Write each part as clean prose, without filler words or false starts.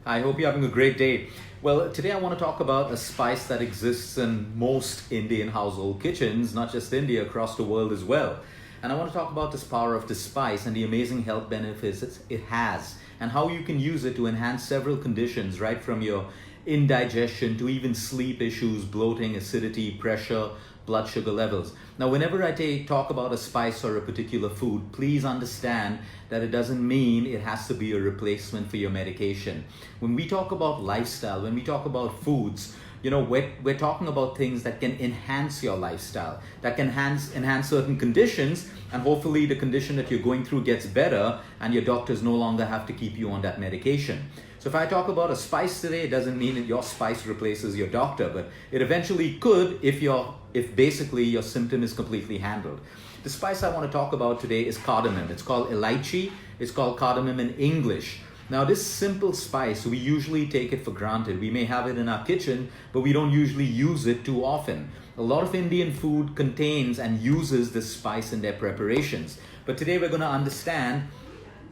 I hope you're having a great day. Well, today I want to talk about a spice that exists in most Indian household kitchens, not just India, across the world as well. And I want to talk about this power of this spice and the amazing health benefits it has, and how you can use it to enhance several conditions, right from your indigestion to even sleep issues, bloating, acidity, pressure, blood sugar levels. Now, whenever I talk about a spice or a particular food, please understand that it doesn't mean it has to be a replacement for your medication. When we talk about lifestyle, when we talk about foods, we're talking about things that can enhance your lifestyle, that can enhance certain conditions, and hopefully the condition that you're going through gets better and your doctors no longer have to keep you on that medication. So if I talk about a spice today, it doesn't mean that your spice replaces your doctor, but it eventually could if basically your symptom is completely handled. The spice I want to talk about today is cardamom. It's called elaichi. It's called cardamom in English. Now, this simple spice, we usually take it for granted. We may have it in our kitchen, but we don't usually use it too often. A lot of Indian food contains and uses this spice in their preparations. But today we're going to understand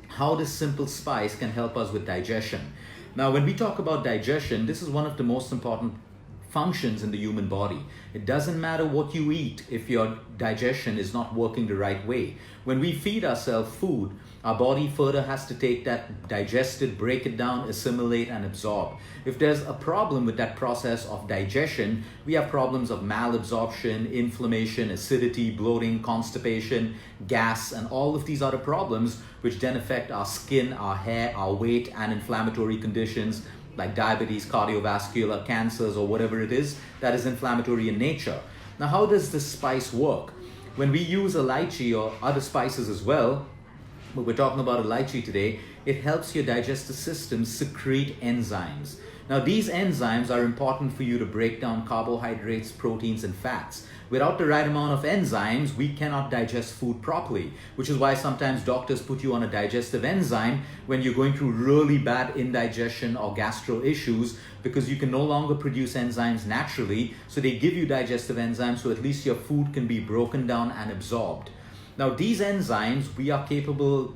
how this simple spice can help us with digestion. Now, when we talk about digestion, this is one of the most important functions in the human body. It doesn't matter what you eat if your digestion is not working the right way. When we feed ourselves food, our body further has to take that, digest it, break it down, assimilate and absorb. If there's a problem with that process of digestion, we have problems of malabsorption, inflammation, acidity, bloating, constipation, gas, and all of these other problems which then affect our skin, our hair, our weight, and inflammatory conditions like diabetes, cardiovascular, cancers, or whatever it is that is inflammatory in nature. Now, how does this spice work? When we use elaichi or other spices as well, but we're talking about elaichi today, it helps your digestive system secrete enzymes. Now, these enzymes are important for you to break down carbohydrates, proteins, and fats. Without the right amount of enzymes, we cannot digest food properly, which is why sometimes doctors put you on a digestive enzyme when you're going through really bad indigestion or gastro issues, because you can no longer produce enzymes naturally. So they give you digestive enzymes so at least your food can be broken down and absorbed. Now, these enzymes,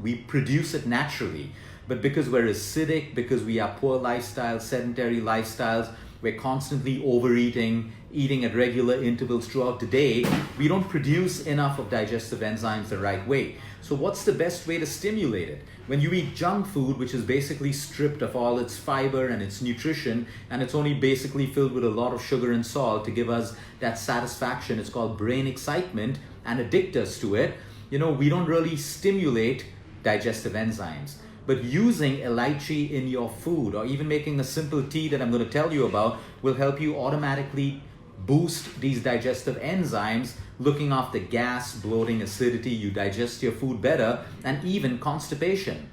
we produce it naturally, but because we're acidic, because we have poor lifestyles, sedentary lifestyles, we're constantly overeating, eating at regular intervals throughout the day, we don't produce enough of digestive enzymes the right way. So what's the best way to stimulate it? When you eat junk food, which is basically stripped of all its fiber and its nutrition, and it's only basically filled with a lot of sugar and salt to give us that satisfaction, it's called brain excitement, and addict us to it, we don't really stimulate digestive enzymes. But using elaichi in your food, or even making a simple tea that I'm going to tell you about, will help you automatically boost these digestive enzymes, looking after gas, bloating, acidity, you digest your food better, and even constipation.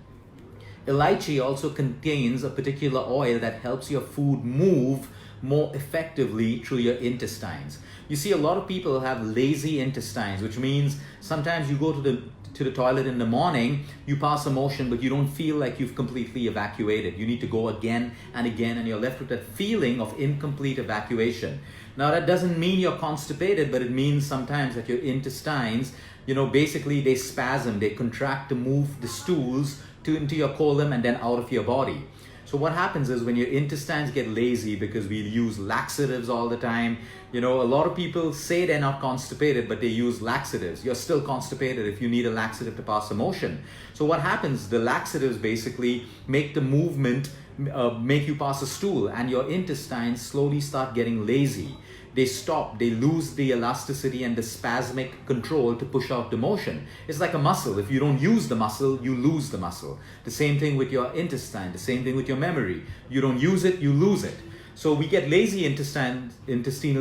Elaichi also contains a particular oil that helps your food move more effectively through your intestines. You see, a lot of people have lazy intestines, which means sometimes you go to the toilet in the morning, you pass a motion, but you don't feel like you've completely evacuated. You need to go again and again, and you're left with that feeling of incomplete evacuation. Now, that doesn't mean you're constipated, but it means sometimes that your intestines, basically they spasm, they contract to move the stools into your colon and then out of your body. So what happens is when your intestines get lazy, because we use laxatives all the time, a lot of people say they're not constipated, but they use laxatives. You're still constipated if you need a laxative to pass a motion. So what happens? The laxatives basically make the movement, make you pass a stool, and your intestines slowly start getting lazy. They stop, they lose the elasticity and the spasmic control to push out the motion. It's like a muscle. If you don't use the muscle, you lose the muscle. The same thing with your intestine, the same thing with your memory. You don't use it, you lose it. So we get lazy intestinal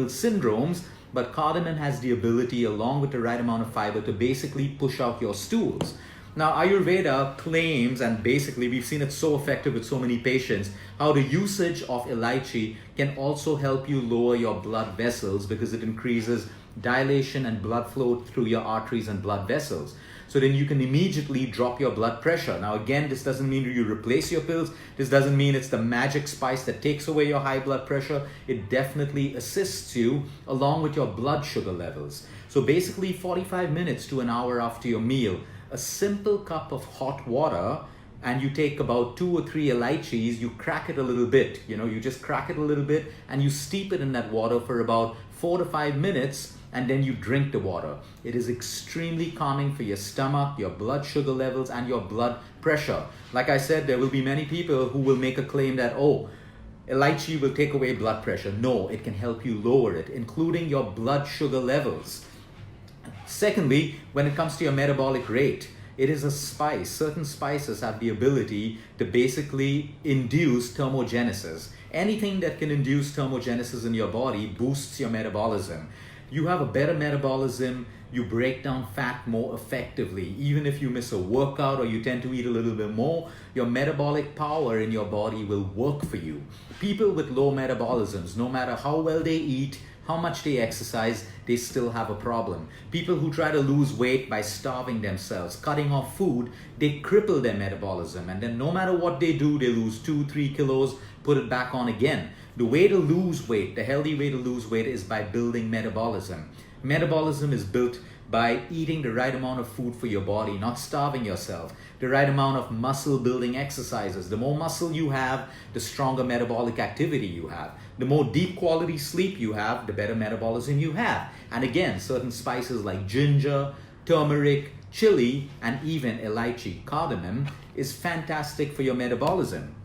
syndromes, but cardamom has the ability, along with the right amount of fiber, to basically push out your stools. Now, Ayurveda claims, and basically we've seen it so effective with so many patients, how the usage of elaichi can also help you lower your blood vessels, because it increases dilation and blood flow through your arteries and blood vessels. So then you can immediately drop your blood pressure. Now, again, this doesn't mean you replace your pills. This doesn't mean it's the magic spice that takes away your high blood pressure. It definitely assists you along with your blood sugar levels. So basically 45 minutes to an hour after your meal, a simple cup of hot water and you take about 2 or 3 elaichis, you crack it a little bit, you just crack it a little bit and you steep it in that water for about 4 to 5 minutes, and then you drink the water. It is extremely calming for your stomach, your blood sugar levels, and your blood pressure. Like I said, there will be many people who will make a claim that, oh, elaichi will take away blood pressure. No, it can help you lower it, including your blood sugar levels. Secondly, when it comes to your metabolic rate, it is a spice. Certain spices have the ability to basically induce thermogenesis. Anything that can induce thermogenesis in your body boosts your metabolism. You have a better metabolism, you break down fat more effectively. Even if you miss a workout or you tend to eat a little bit more, your metabolic power in your body will work for you. People with low metabolisms, no matter how well they eat, how much they exercise, they still have a problem. People who try to lose weight by starving themselves, cutting off food, they cripple their metabolism. And then no matter what they do, they lose 2-3 kilos, put it back on again. The way to lose weight, the healthy way to lose weight, is by building metabolism. Metabolism is built by eating the right amount of food for your body, not starving yourself. The right amount of muscle building exercises. The more muscle you have, the stronger metabolic activity you have. The more deep quality sleep you have, the better metabolism you have. And again, certain spices like ginger, turmeric, chili, and even elaichi, cardamom, is fantastic for your metabolism.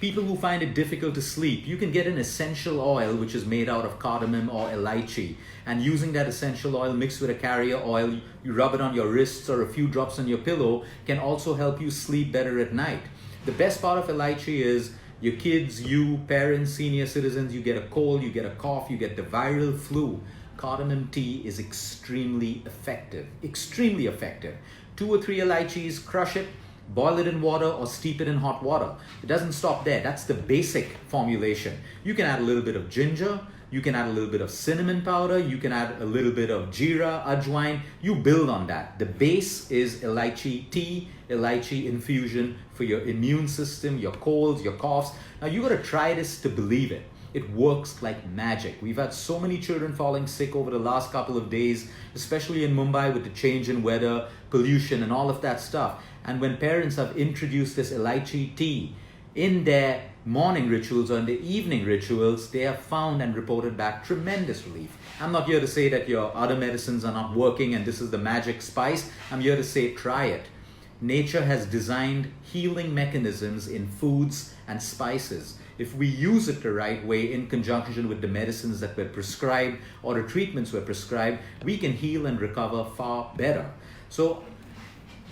People who find it difficult to sleep, you can get an essential oil which is made out of cardamom or elaichi, and using that essential oil mixed with a carrier oil, you rub it on your wrists or a few drops on your pillow, can also help you sleep better at night. The best part of elaichi is your kids, you, parents, senior citizens, you get a cold, you get a cough, you get the viral flu. Cardamom tea is extremely effective, extremely effective. 2 or 3 elaichis, crush it, boil it in water or steep it in hot water. It doesn't stop there. That's the basic formulation. You can add a little bit of ginger, you can add a little bit of cinnamon powder, you can add a little bit of jeera, ajwain. You build on that. The base is elaichi tea, elaichi infusion for your immune system, your colds, your coughs. Now you gotta try this to believe it. It works like magic. We've had so many children falling sick over the last couple of days, especially in Mumbai with the change in weather, pollution, and all of that stuff. And when parents have introduced this elaichi tea in their morning rituals or in the evening rituals, they have found and reported back tremendous relief. I'm not here to say that your other medicines are not working and this is the magic spice. I'm here to say try it. Nature has designed healing mechanisms in foods and spices. If we use it the right way in conjunction with the medicines that were prescribed or the treatments were prescribed, we can heal and recover far better. So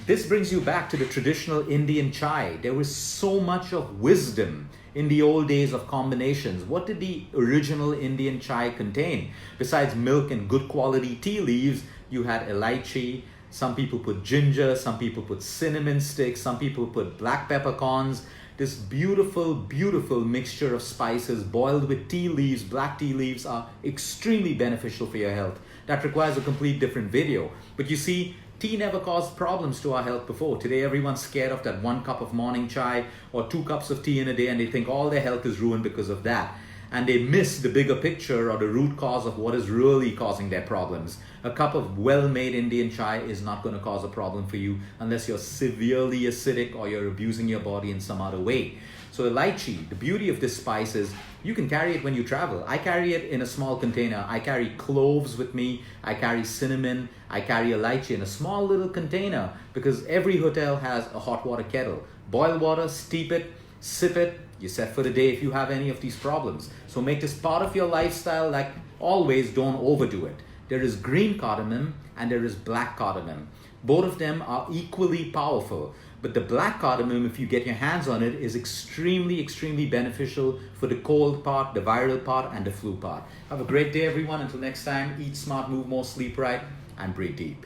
this brings you back to the traditional Indian chai. There was so much of wisdom in the old days of combinations. What did the original Indian chai contain? Besides milk and good quality tea leaves, you had elaichi. Some people put ginger, some people put cinnamon sticks, some people put black peppercorns. This beautiful, beautiful mixture of spices boiled with tea leaves, black tea leaves, are extremely beneficial for your health. That requires a complete different video. But you see, tea never caused problems to our health before. Today, everyone's scared of that 1 cup of morning chai or 2 cups of tea in a day, and they think all their health is ruined because of that. And they miss the bigger picture or the root cause of what is really causing their problems. A cup of well-made Indian chai is not going to cause a problem for you unless you're severely acidic or you're abusing your body in some other way. So elaichi, the beauty of this spice is you can carry it when you travel. I carry it in a small container. I carry cloves with me. I carry cinnamon. I carry elaichi in a small little container because every hotel has a hot water kettle. Boil water, steep it, sip it. You're set for the day if you have any of these problems. So make this part of your lifestyle. Like always, don't overdo it. There is green cardamom and there is black cardamom. Both of them are equally powerful. But the black cardamom, if you get your hands on it, is extremely, extremely beneficial for the cold part, the viral part, and the flu part. Have a great day, everyone. Until next time, eat smart, move more, sleep right, and breathe deep.